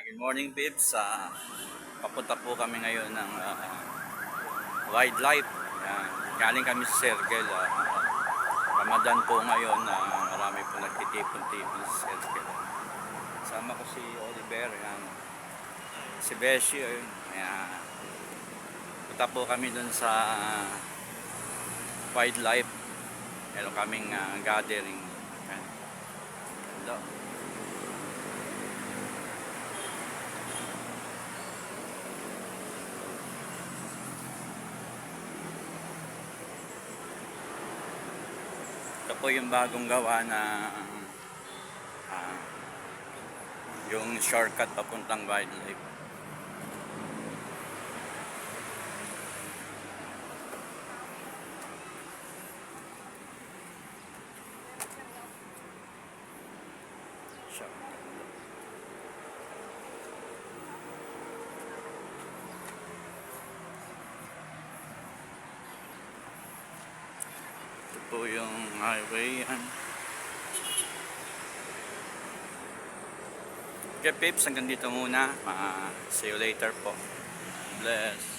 Good morning, Bibs. Papunta po kami ngayon ng wildlife. Galing kami sa Circle. Ramadan po ngayon. Marami po nagtitipon-tipon sa Circle. Kasama ko si Oliver. Si Beshi. Punta po kami dun sa wildlife. Meron kaming gathering. Hello. Ito po yung bagong gawa na yung shortcut papuntang wildlife. Ito po yung highway. Okay, Pips, hanggang dito muna. See you later po. Bless.